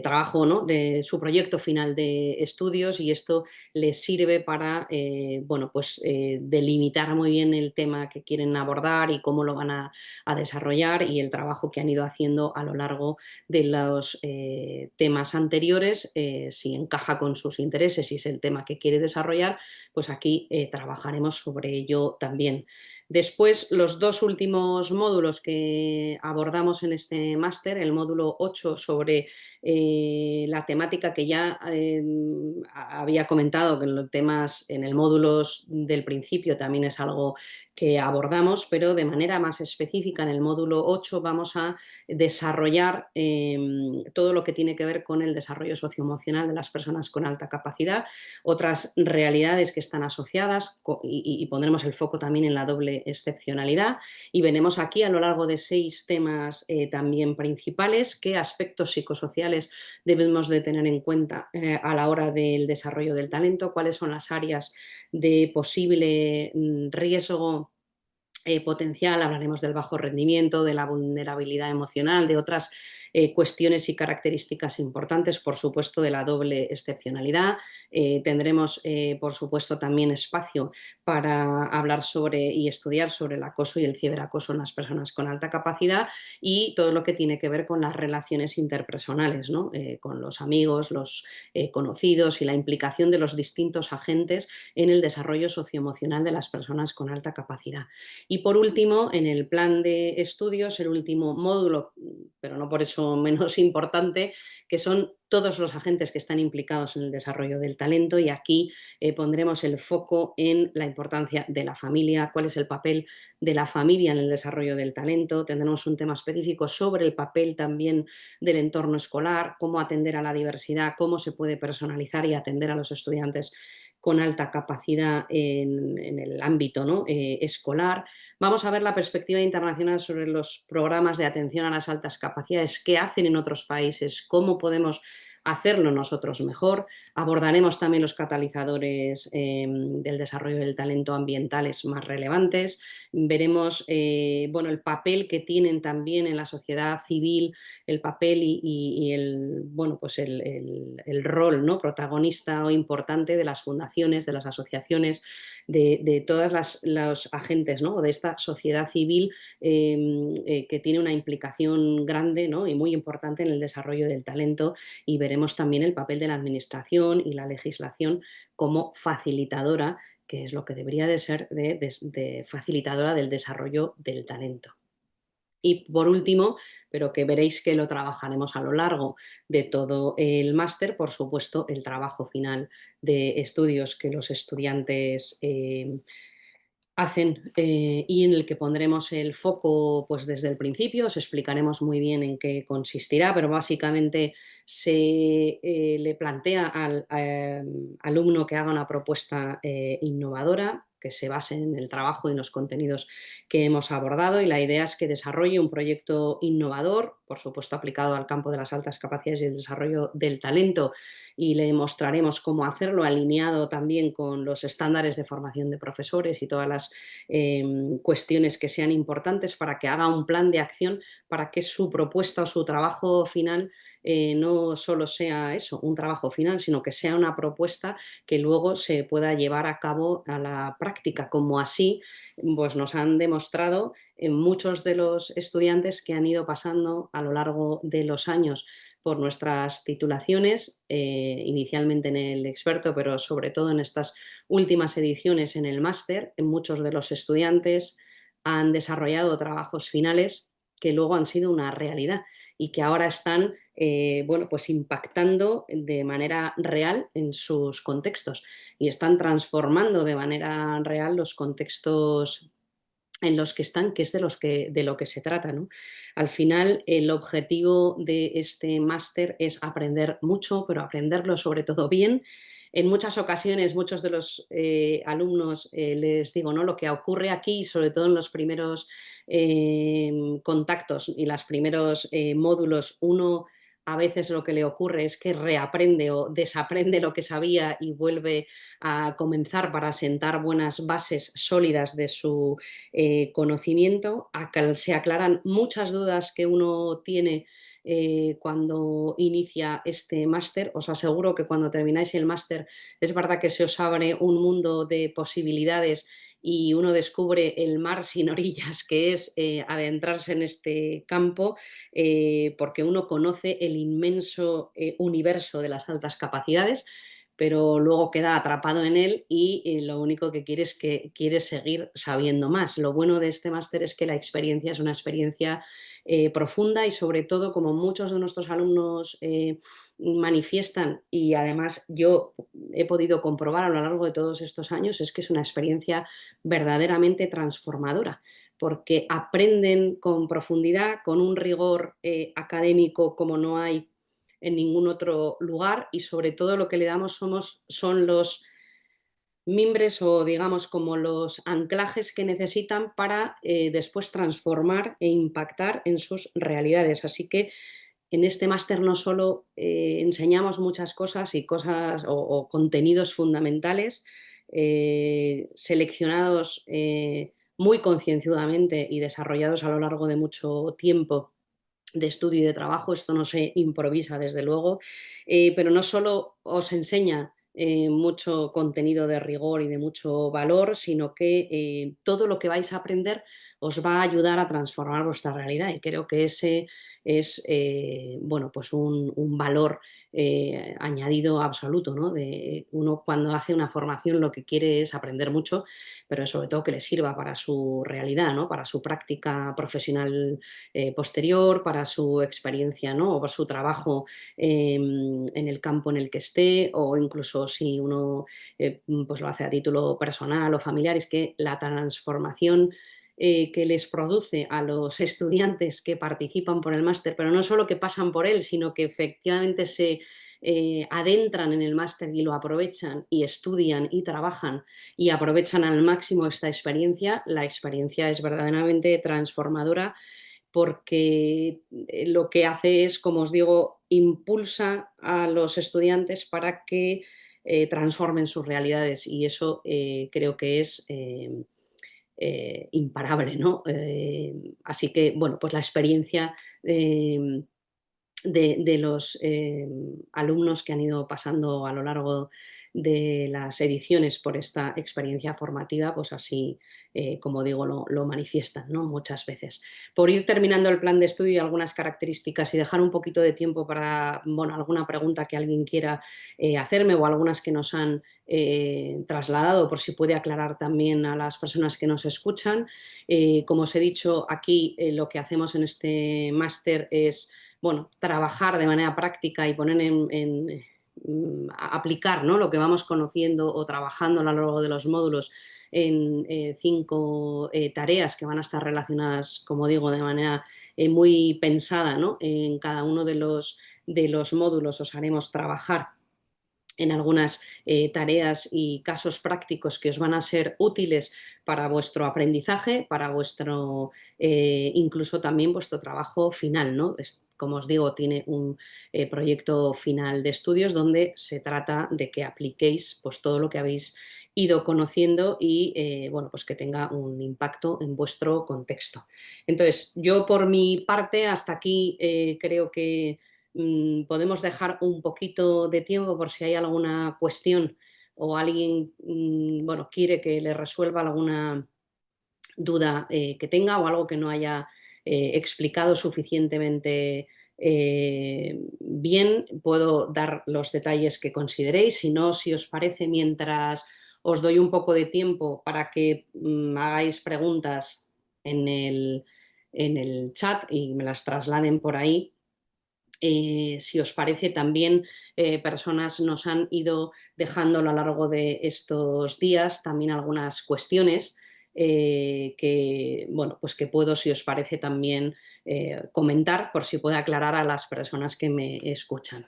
trabajo, ¿no?, de su proyecto final de estudios, y esto les sirve para delimitar muy bien el tema que quieren abordar y cómo lo van a desarrollar, y el trabajo que han ido haciendo a lo largo de los temas anteriores, si encaja con sus intereses y es el tema que quiere desarrollar, pues aquí trabajaremos sobre ello también. Después, los 2 últimos módulos que abordamos en este máster, el módulo 8 sobre la temática que ya había comentado, que en los temas, en el módulo del principio también es algo que abordamos, pero de manera más específica en el módulo 8 vamos a desarrollar todo lo que tiene que ver con el desarrollo socioemocional de las personas con alta capacidad, otras realidades que están asociadas, y pondremos el foco también en la doble excepcionalidad, y veremos aquí a lo largo de 6 temas también principales qué aspectos psicosociales debemos de tener en cuenta a la hora del desarrollo del talento, cuáles son las áreas de posible riesgo potencial, hablaremos del bajo rendimiento, de la vulnerabilidad emocional, de otras cuestiones y características importantes, por supuesto, de la doble excepcionalidad. Tendremos, por supuesto, también espacio para hablar sobre y estudiar sobre el acoso y el ciberacoso en las personas con alta capacidad y todo lo que tiene que ver con las relaciones interpersonales, ¿no? Con los amigos, los conocidos y la implicación de los distintos agentes en el desarrollo socioemocional de las personas con alta capacidad. Y por último, en el plan de estudios, el último módulo, pero no por eso menos importante, que son todos los agentes que están implicados en el desarrollo del talento y aquí pondremos el foco en la importancia de la familia, cuál es el papel de la familia en el desarrollo del talento. Tendremos un tema específico sobre el papel también del entorno escolar, cómo atender a la diversidad, cómo se puede personalizar y atender a los estudiantes con alta capacidad en el ámbito, ¿no? Escolar. Vamos a ver la perspectiva internacional sobre los programas de atención a las altas capacidades, qué hacen en otros países, cómo podemos hacerlo nosotros mejor. Abordaremos también los catalizadores del desarrollo del talento ambientales más relevantes. Veremos bueno, el papel que tienen también en la sociedad civil, el papel y el, bueno, pues el rol, ¿no? Protagonista o importante de las fundaciones, de las asociaciones, de todos los agentes, ¿no? De esta sociedad civil que tiene una implicación grande, ¿no? Y muy importante en el desarrollo del talento y veremos también el papel de la administración y la legislación como facilitadora, que es lo que debería de ser de facilitadora del desarrollo del talento. Y por último, pero que veréis que lo trabajaremos a lo largo de todo el máster, por supuesto, el trabajo final de estudios que los estudiantes hacen y en el que pondremos el foco pues desde el principio, os explicaremos muy bien en qué consistirá, pero básicamente se le plantea al alumno que haga una propuesta innovadora que se base en el trabajo y en los contenidos que hemos abordado y la idea es que desarrolle un proyecto innovador, por supuesto aplicado al campo de las altas capacidades y el desarrollo del talento y le mostraremos cómo hacerlo alineado también con los estándares de formación de profesores y todas las cuestiones que sean importantes para que haga un plan de acción para que su propuesta o su trabajo final no solo sea eso, un trabajo final, sino que sea una propuesta que luego se pueda llevar a cabo a la práctica, como así pues nos han demostrado en muchos de los estudiantes que han ido pasando a lo largo de los años por nuestras titulaciones, inicialmente en el experto, pero sobre todo en estas últimas ediciones en el máster, en muchos de los estudiantes han desarrollado trabajos finales que luego han sido una realidad y que ahora están bueno, pues impactando de manera real en sus contextos y están transformando de manera real los contextos en los que están, que es de lo que se trata, ¿no? Al final, el objetivo de este máster es aprender mucho, pero aprenderlo sobre todo bien. En muchas ocasiones, muchos de los alumnos les digo, ¿no? Lo que ocurre aquí, sobre todo en los primeros contactos y los primeros módulos, uno a veces lo que le ocurre es que reaprende o desaprende lo que sabía y vuelve a comenzar para sentar buenas bases sólidas de su conocimiento, se aclaran muchas dudas que uno tiene cuando inicia este máster. Os aseguro que cuando termináis el máster es verdad que se os abre un mundo de posibilidades y uno descubre el mar sin orillas que es adentrarse en este campo porque uno conoce el inmenso universo de las altas capacidades pero luego queda atrapado en él y lo único que quiere es que quiere seguir sabiendo más. Lo bueno de este máster es que la experiencia es una experiencia profunda y sobre todo, como muchos de nuestros alumnos manifiestan y además yo he podido comprobar a lo largo de todos estos años, es que es una experiencia verdaderamente transformadora porque aprenden con profundidad, con un rigor académico como no hay en ningún otro lugar y sobre todo lo que le damos son los mimbres o digamos como los anclajes que necesitan para después transformar e impactar en sus realidades. Así que en este máster no solo enseñamos muchas cosas y cosas o contenidos fundamentales seleccionados muy concienzudamente y desarrollados a lo largo de mucho tiempo de estudio y de trabajo. Esto no se improvisa, desde luego, pero no solo os enseña mucho contenido de rigor y de mucho valor, sino que todo lo que vais a aprender os va a ayudar a transformar vuestra realidad, y creo que ese es bueno, pues un valor añadido absoluto, ¿no? De uno, cuando hace una formación, lo que quiere es aprender mucho, pero sobre todo que le sirva para su realidad, ¿no? Para su práctica profesional posterior, para su experiencia, ¿no? O para su trabajo en el campo en el que esté, o incluso si uno pues lo hace a título personal o familiar. Es que la transformación que les produce a los estudiantes que participan por el máster, pero no solo que pasan por él, sino que efectivamente se adentran en el máster y lo aprovechan y estudian y trabajan y aprovechan al máximo esta experiencia. La experiencia es verdaderamente transformadora, porque lo que hace es, como os digo, impulsa a los estudiantes para que transformen sus realidades, y eso creo que es imparable, ¿no? Así que, bueno, pues la experiencia de los alumnos que han ido pasando a lo largo de las ediciones por esta experiencia formativa, pues así, como digo, lo manifiestan, ¿no? Muchas veces. Por ir terminando el plan de estudio y algunas características, y dejar un poquito de tiempo para, bueno, alguna pregunta que alguien quiera hacerme, o algunas que nos han trasladado, por si puede aclarar también a las personas que nos escuchan. Como os he dicho, aquí lo que hacemos en este máster es, bueno, trabajar de manera práctica y poner aplicar, ¿no?, lo que vamos conociendo o trabajando a lo largo de los módulos en 5 tareas que van a estar relacionadas, como digo, de manera muy pensada, ¿no? En cada uno de los módulos os haremos trabajar en algunas tareas y casos prácticos que os van a ser útiles para vuestro aprendizaje, para vuestro, incluso también vuestro trabajo final, ¿no? Como os digo, tiene un proyecto final de estudios donde se trata de que apliquéis, pues, todo lo que habéis ido conociendo, y bueno, pues que tenga un impacto en vuestro contexto. Entonces, yo por mi parte, hasta aquí creo que podemos dejar un poquito de tiempo por si hay alguna cuestión, o alguien bueno, quiere que le resuelva alguna duda que tenga, o algo que no haya explicado suficientemente bien. Puedo dar los detalles que consideréis. Si no, si os parece, mientras os doy un poco de tiempo para que hagáis preguntas en el chat y me las trasladen por ahí. Si os parece, también personas nos han ido dejando a lo largo de estos días también algunas cuestiones que, bueno, pues que puedo, si os parece, también comentar, por si puede aclarar a las personas que me escuchan.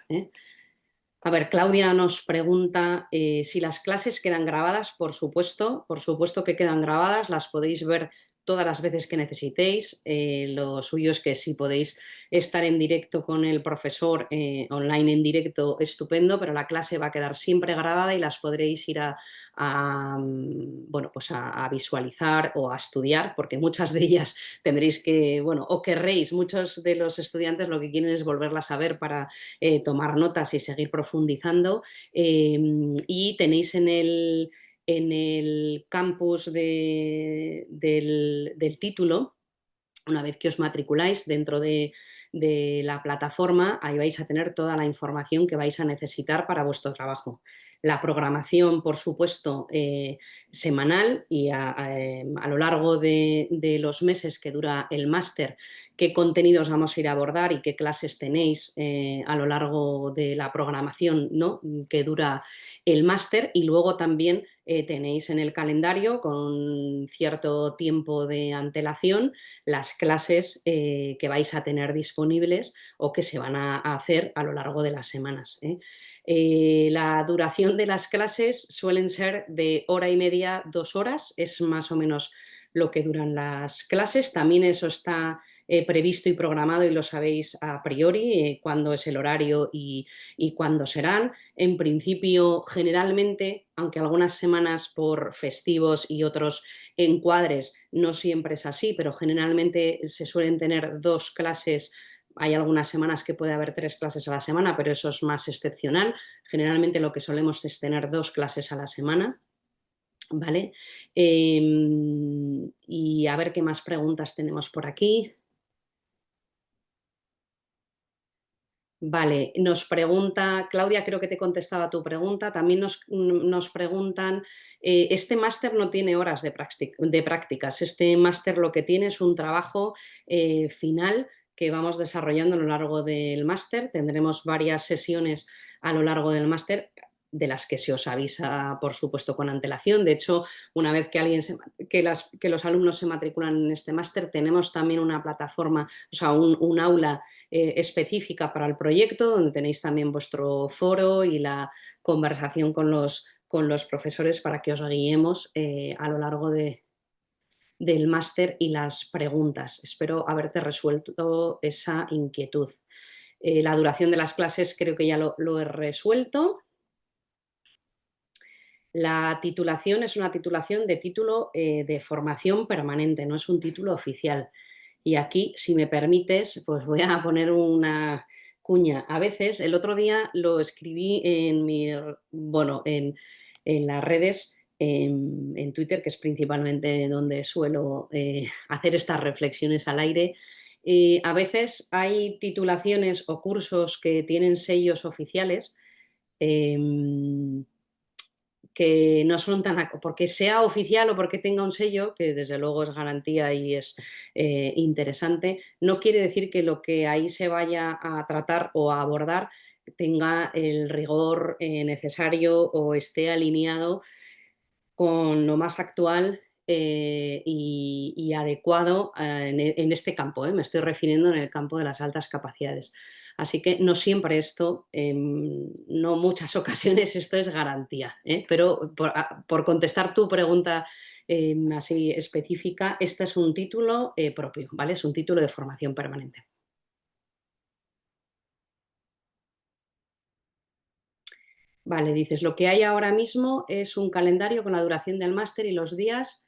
A ver, Claudia nos pregunta si las clases quedan grabadas. Por supuesto que quedan grabadas, las podéis ver todas las veces que necesitéis. Lo suyo es que si podéis estar en directo con el profesor online en directo, estupendo, pero la clase va a quedar siempre grabada y las podréis ir bueno, pues a visualizar o a estudiar, porque muchas de ellas tendréis que, bueno, o querréis, muchos de los estudiantes lo que quieren es volverlas a ver para tomar notas y seguir profundizando. Y tenéis en el campus del título, una vez que os matriculáis dentro de la plataforma, ahí vais a tener toda la información que vais a necesitar para vuestro trabajo. La programación, por supuesto, semanal, y a lo largo de los meses que dura el máster, qué contenidos vamos a ir a abordar y qué clases tenéis a lo largo de la programación, ¿no?, que dura el máster. Y luego también tenéis en el calendario, con cierto tiempo de antelación, las clases que vais a tener disponibles o que se van a hacer a lo largo de las semanas. La duración de las clases suelen ser de hora y media, 2 horas, es más o menos lo que duran las clases. También eso está previsto y programado y lo sabéis a priori cuándo es el horario y cuándo serán. En principio, generalmente, aunque algunas semanas por festivos y otros encuadres no siempre es así, pero generalmente se suelen tener 2 clases. Hay algunas semanas que puede haber 3 clases a la semana, pero eso es más excepcional. Generalmente lo que solemos es tener 2 clases a la semana, ¿vale? Y a ver qué más preguntas tenemos por aquí. Vale, nos pregunta, Claudia, creo que te contestaba tu pregunta, también nos preguntan, este máster no tiene horas de prácticas, este máster lo que tiene es un trabajo final que vamos desarrollando a lo largo del máster, tendremos varias sesiones a lo largo del máster de las que se os avisa, por supuesto, con antelación. De hecho, una vez que, que los alumnos se matriculan en este máster, tenemos también una plataforma, o sea, un aula específica para el proyecto, donde tenéis también vuestro foro y la conversación con los profesores para que os guiemos a lo largo del máster y las preguntas. Espero haberte resuelto esa inquietud. La duración de las clases creo que ya lo he resuelto. La titulación es una titulación de título de formación permanente, no es un título oficial. Y aquí, si me permites, pues voy a poner una cuña. A veces, el otro día lo escribí bueno, en las redes, en Twitter, que es principalmente donde suelo hacer estas reflexiones al aire. A veces hay titulaciones o cursos que tienen sellos oficiales. em, que no son tan, porque sea oficial o porque tenga un sello, que desde luego es garantía y es interesante, no quiere decir que lo que ahí se vaya a tratar o a abordar tenga el rigor necesario o esté alineado con lo más actual y adecuado en este campo. Me estoy refiriendo en el campo de las altas capacidades. Así que no siempre esto, no muchas ocasiones esto es garantía, pero por contestar tu pregunta así específica, este es un título propio, ¿vale? Es un título de formación permanente. Vale, dices, lo que hay ahora mismo es un calendario con la duración del máster y los días.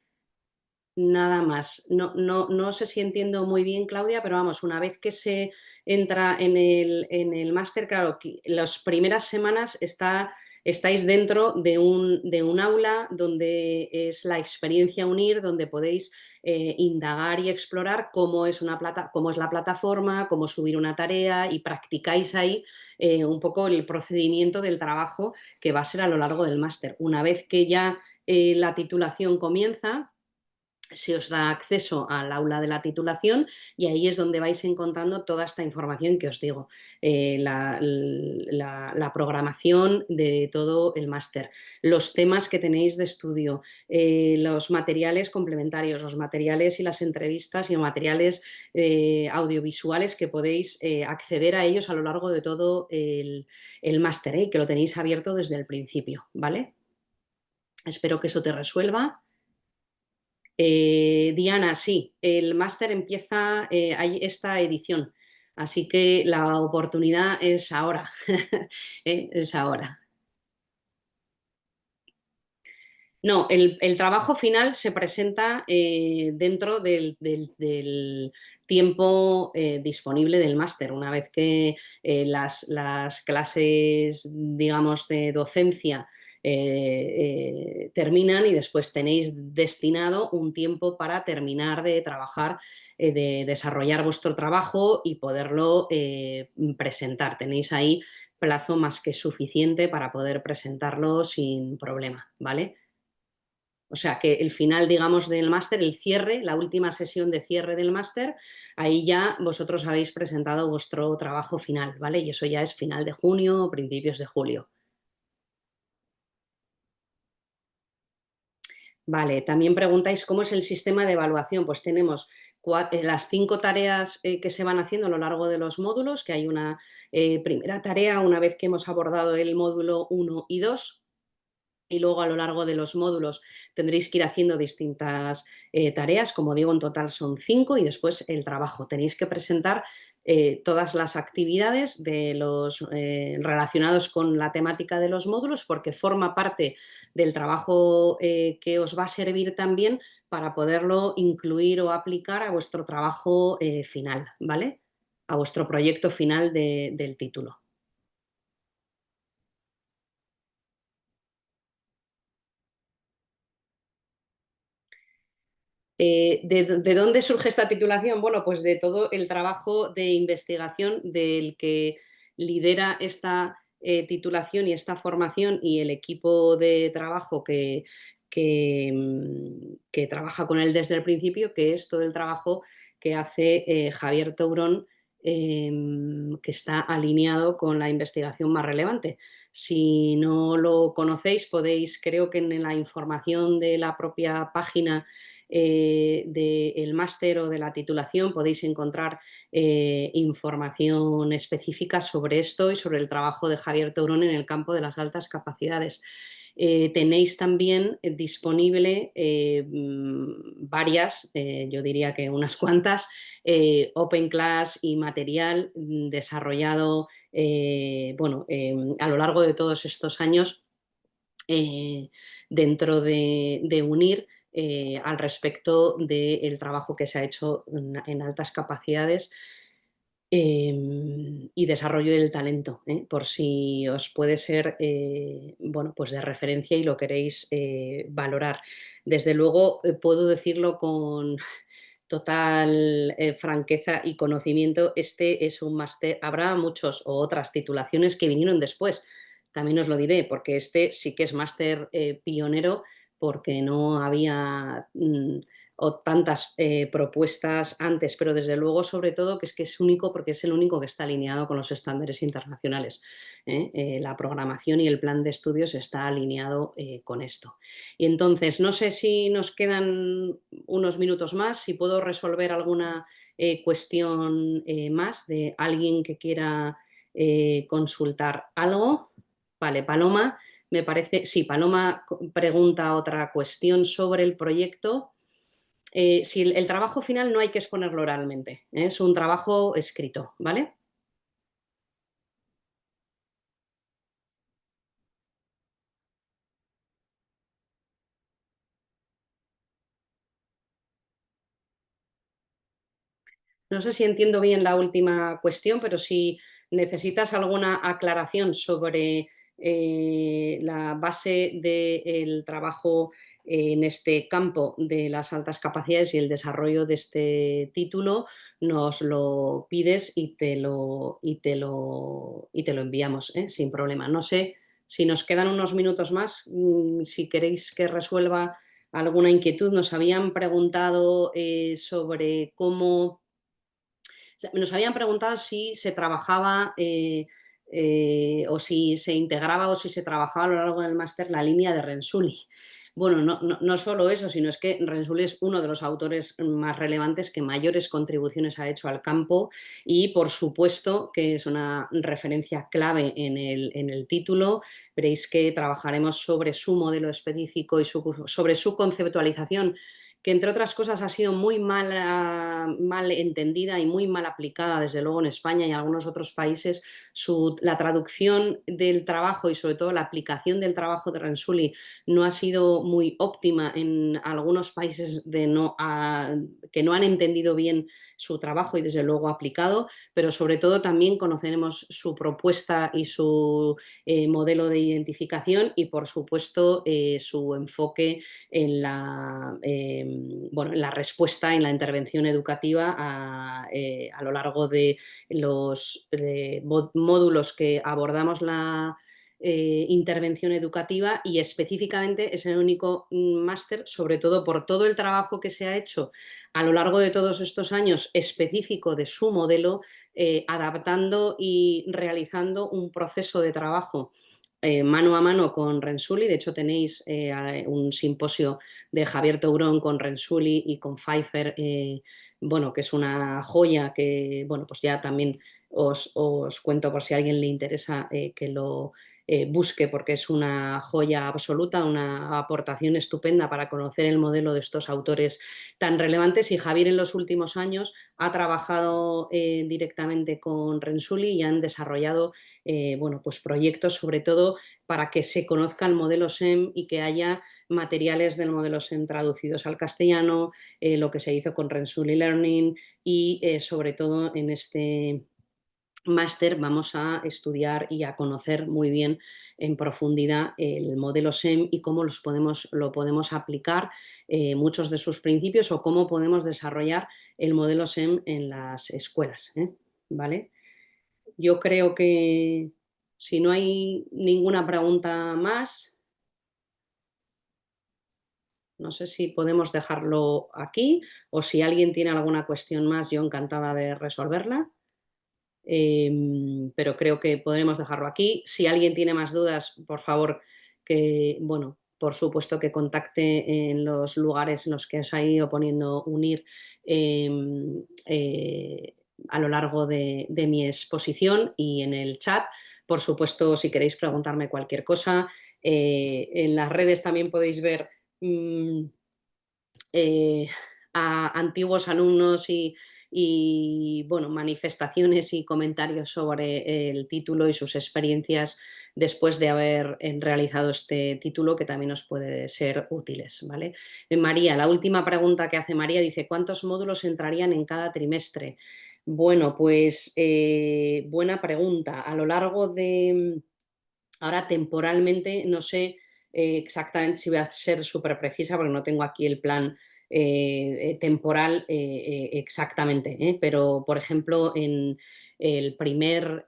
Nada más. No sé si entiendo muy bien, Claudia, pero vamos, una vez que se entra en el máster, claro, las primeras semanas estáis dentro de un aula donde es la experiencia UNIR, donde podéis indagar y explorar cómo es la plataforma, cómo subir una tarea y practicáis ahí un poco el procedimiento del trabajo que va a ser a lo largo del máster. Una vez que ya la titulación comienza, se os da acceso al aula de la titulación y ahí es donde vais encontrando toda esta información que os digo, la programación de todo el máster, los temas que tenéis de estudio, los materiales complementarios, los materiales y las entrevistas y los materiales audiovisuales que podéis acceder a ellos a lo largo de todo el máster, que lo tenéis abierto desde el principio, ¿vale? Espero que eso te resuelva. Diana, sí, el máster empieza, hay esta edición, así que la oportunidad es ahora, es ahora. No, el trabajo final se presenta dentro del tiempo disponible del máster. Una vez que las clases, digamos, de docencia terminan y después tenéis destinado un tiempo para terminar de trabajar, de desarrollar vuestro trabajo y poderlo presentar. Tenéis ahí plazo más que suficiente para poder presentarlo sin problema, ¿vale? O sea que el final, digamos, del máster, el cierre, la última sesión de cierre del máster, ahí ya vosotros habéis presentado vuestro trabajo final, ¿vale? Y eso ya es final de junio o principios de julio. Vale, también preguntáis cómo es el sistema de evaluación. Pues tenemos las 5 tareas que se van haciendo a lo largo de los módulos, que hay una primera tarea una vez que hemos abordado el módulo 1 y 2. y luego a lo largo de los módulos tendréis que ir haciendo distintas tareas, como digo, en total son 5 y después el trabajo. Tenéis que presentar todas las actividades de los relacionados con la temática de los módulos porque forma parte del trabajo que os va a servir también para poderlo incluir o aplicar a vuestro trabajo final, ¿vale? A vuestro proyecto final del título. ¿De dónde surge esta titulación? Bueno, pues de todo el trabajo de investigación del que lidera esta titulación y esta formación y el equipo de trabajo que trabaja con él desde el principio, que es todo el trabajo que hace Javier Tourón, que está alineado con la investigación más relevante. Si no lo conocéis, podéis, creo que en la información de la propia página del máster o de la titulación podéis encontrar información específica sobre esto y sobre el trabajo de Javier Tourón en el campo de las altas capacidades. Tenéis también disponible varias, yo diría que unas cuantas, open class y material desarrollado bueno, a lo largo de todos estos años eh, dentro de UNIR al respecto del trabajo que se ha hecho en altas capacidades y desarrollo del talento, por si os puede ser bueno, pues de referencia y lo queréis valorar. Desde luego, puedo decirlo con total franqueza y conocimiento, este es un máster, habrá muchos o otras titulaciones que vinieron después, también os lo diré, porque este sí que es máster pionero porque no había o tantas propuestas antes, pero desde luego sobre todo que es único porque es el único que está alineado con los estándares internacionales. La programación y el plan de estudios está alineado con esto. Y entonces, no sé si nos quedan unos minutos más, si puedo resolver alguna cuestión más de alguien que quiera consultar algo. Vale, Paloma, me parece, sí, Paloma pregunta otra cuestión sobre el proyecto. Si el trabajo final no hay que exponerlo oralmente, es un trabajo escrito, ¿vale? No sé si entiendo bien la última cuestión, pero si necesitas alguna aclaración sobre la base del trabajo en este campo de las altas capacidades y el desarrollo de este título, nos lo pides y te lo enviamos, sin problema. No sé si nos quedan unos minutos más, si queréis que resuelva alguna inquietud. Nos habían preguntado sobre cómo sea, nos habían preguntado si se trabajaba o si se integraba o si se trabajaba a lo largo del máster la línea de Rensuli. Bueno, no solo eso, sino es que Rensuli es uno de los autores más relevantes que mayores contribuciones ha hecho al campo y por supuesto que es una referencia clave en el título. Veréis que trabajaremos sobre su modelo específico y sobre su conceptualización que entre otras cosas ha sido muy mal entendida y muy mal aplicada, desde luego en España y en algunos otros países, la traducción del trabajo y sobre todo la aplicación del trabajo de Rensuli no ha sido muy óptima en algunos países que no han entendido bien su trabajo y desde luego aplicado, pero sobre todo también conoceremos su propuesta y su modelo de identificación y por supuesto su enfoque en bueno, en la respuesta, en la intervención educativa a lo largo de los módulos que abordamos la intervención educativa y específicamente es el único máster, sobre todo por todo el trabajo que se ha hecho a lo largo de todos estos años específico de su modelo, adaptando y realizando un proceso de trabajo mano a mano con Rensuli. De hecho, tenéis un simposio de Javier Tourón con Rensuli y con Pfeiffer, bueno, que es una joya que, bueno, pues ya también os cuento por si a alguien le interesa busque porque es una joya absoluta, una aportación estupenda para conocer el modelo de estos autores tan relevantes. Y Javier en los últimos años ha trabajado directamente con Rensuli y han desarrollado bueno, pues proyectos sobre todo para que se conozca el modelo SEM y que haya materiales del modelo SEM traducidos al castellano, lo que se hizo con Rensuli Learning y sobre todo en este máster vamos a estudiar y a conocer muy bien en profundidad el modelo SEM y cómo lo podemos aplicar, muchos de sus principios o cómo podemos desarrollar el modelo SEM en las escuelas, ¿eh? ¿Vale? Yo creo que si no hay ninguna pregunta más, no sé si podemos dejarlo aquí o si alguien tiene alguna cuestión más, yo encantada de resolverla. Pero creo que podremos dejarlo aquí. Si alguien tiene más dudas, por favor, que, bueno, por supuesto que contacte en los lugares en los que os ha ido poniendo unir em, a lo largo de mi exposición y en el chat. Por supuesto, si queréis preguntarme cualquier cosa, en las redes también podéis ver mm, eh, a antiguos alumnos y, bueno, manifestaciones y comentarios sobre el título y sus experiencias después de haber realizado este título que también os puede ser útiles, ¿vale? María, la última pregunta que hace María dice, ¿cuántos módulos entrarían en cada trimestre? Bueno, pues buena pregunta. A lo largo de, ahora temporalmente, no sé exactamente si voy a ser súper precisa porque no tengo aquí el plan temporal exactamente, pero por ejemplo en el primer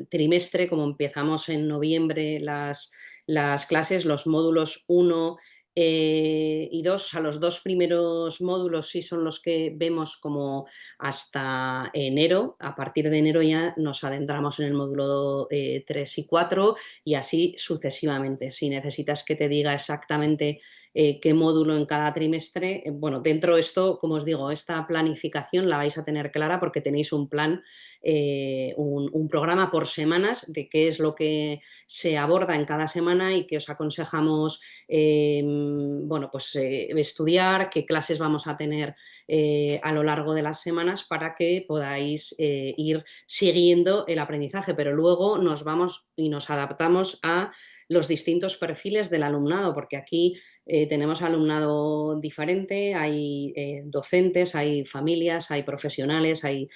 trimestre, como empezamos en noviembre las clases, los módulos uno y 2, o sea, los dos primeros módulos sí son los que vemos como hasta enero. A partir de enero ya nos adentramos en el módulo 3 y 4 y así sucesivamente. Si necesitas que te diga exactamente qué módulo en cada trimestre, bueno, dentro de esto, como os digo, esta planificación la vais a tener clara porque tenéis un plan, un programa por semanas de qué es lo que se aborda en cada semana y que os aconsejamos bueno, pues, estudiar, qué clases vamos a tener a lo largo de las semanas para que podáis ir siguiendo el aprendizaje, pero luego nos vamos y nos adaptamos a los distintos perfiles del alumnado, porque aquí tenemos alumnado diferente, hay docentes, hay familias, hay profesionales, hay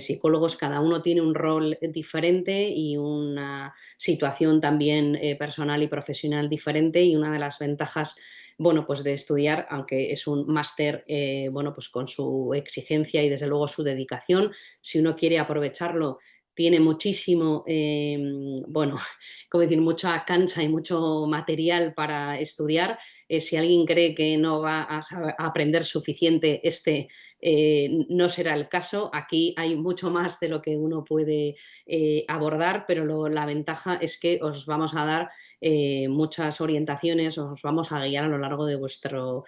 psicólogos, cada uno tiene un rol diferente y una situación también personal y profesional diferente y una de las ventajas bueno, pues de estudiar, aunque es un máster, bueno, pues con su exigencia y desde luego su dedicación, si uno quiere aprovecharlo, tiene muchísimo, bueno, como decir, mucha cancha y mucho material para estudiar. Si alguien cree que no va a aprender suficiente, no será el caso. Aquí hay mucho más de lo que uno puede abordar, pero la ventaja es que os vamos a dar muchas orientaciones, os vamos a guiar a lo largo de vuestro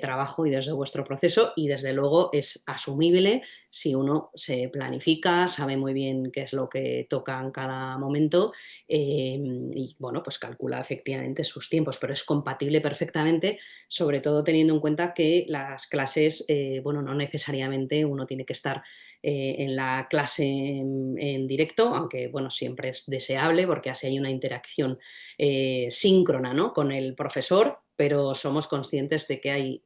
trabajo y desde vuestro proceso y desde luego es asumible si uno se planifica, sabe muy bien qué es lo que toca en cada momento y bueno, pues calcula efectivamente sus tiempos, pero es compatible perfectamente, sobre todo teniendo en cuenta que las clases, bueno, no necesariamente uno tiene que estar en la clase en directo, aunque bueno, siempre es deseable porque así hay una interacción síncrona, ¿no? Con el profesor, pero somos conscientes de que hay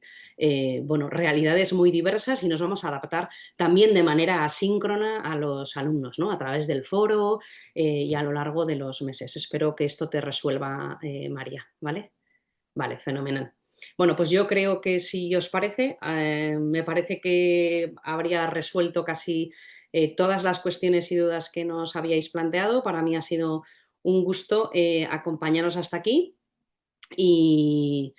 bueno, realidades muy diversas y nos vamos a adaptar también de manera asíncrona a los alumnos, ¿no? A través del foro y a lo largo de los meses. Espero que esto te resuelva, María, ¿vale? Vale, fenomenal. Bueno, pues yo creo que si os parece, me parece que habría resuelto casi todas las cuestiones y dudas que nos habíais planteado. Para mí ha sido un gusto acompañaros hasta aquí y,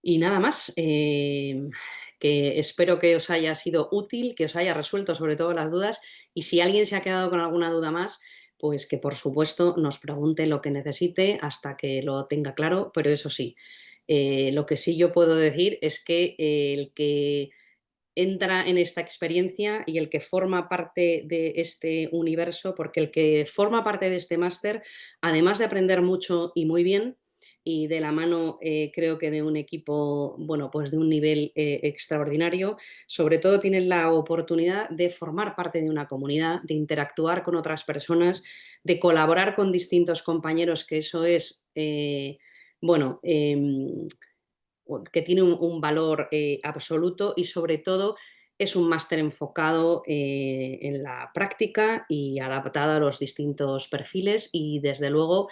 y nada más. Que espero que os haya sido útil, que os haya resuelto sobre todo las dudas y si alguien se ha quedado con alguna duda más, pues que por supuesto nos pregunte lo que necesite hasta que lo tenga claro, pero eso sí, lo que sí yo puedo decir es que el que entra en esta experiencia y el que forma parte de este universo, porque el que forma parte de este máster, además de aprender mucho y muy bien, y de la mano creo que de un equipo, bueno, pues de un nivel extraordinario, sobre todo tienen la oportunidad de formar parte de una comunidad, de interactuar con otras personas, de colaborar con distintos compañeros, que eso es, bueno, que tiene un valor absoluto y sobre todo es un máster enfocado en la práctica y adaptado a los distintos perfiles y desde luego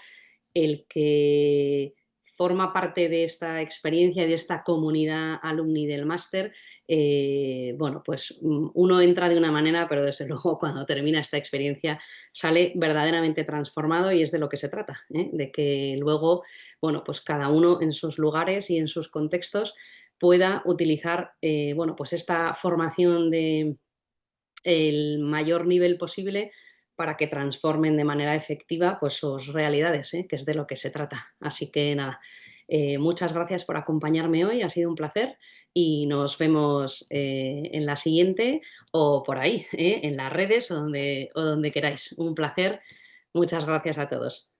el que forma parte de esta experiencia y de esta comunidad alumni del máster, bueno, pues uno entra de una manera, pero desde luego cuando termina esta experiencia sale verdaderamente transformado y es de lo que se trata, ¿eh? De que luego, bueno, pues cada uno en sus lugares y en sus contextos pueda utilizar, bueno, pues esta formación de el mayor nivel posible para que transformen de manera efectiva pues, sus realidades, ¿eh? Que es de lo que se trata. Así que nada, muchas gracias por acompañarme hoy, ha sido un placer y nos vemos en la siguiente o por ahí, en las redes o donde queráis. Un placer, muchas gracias a todos.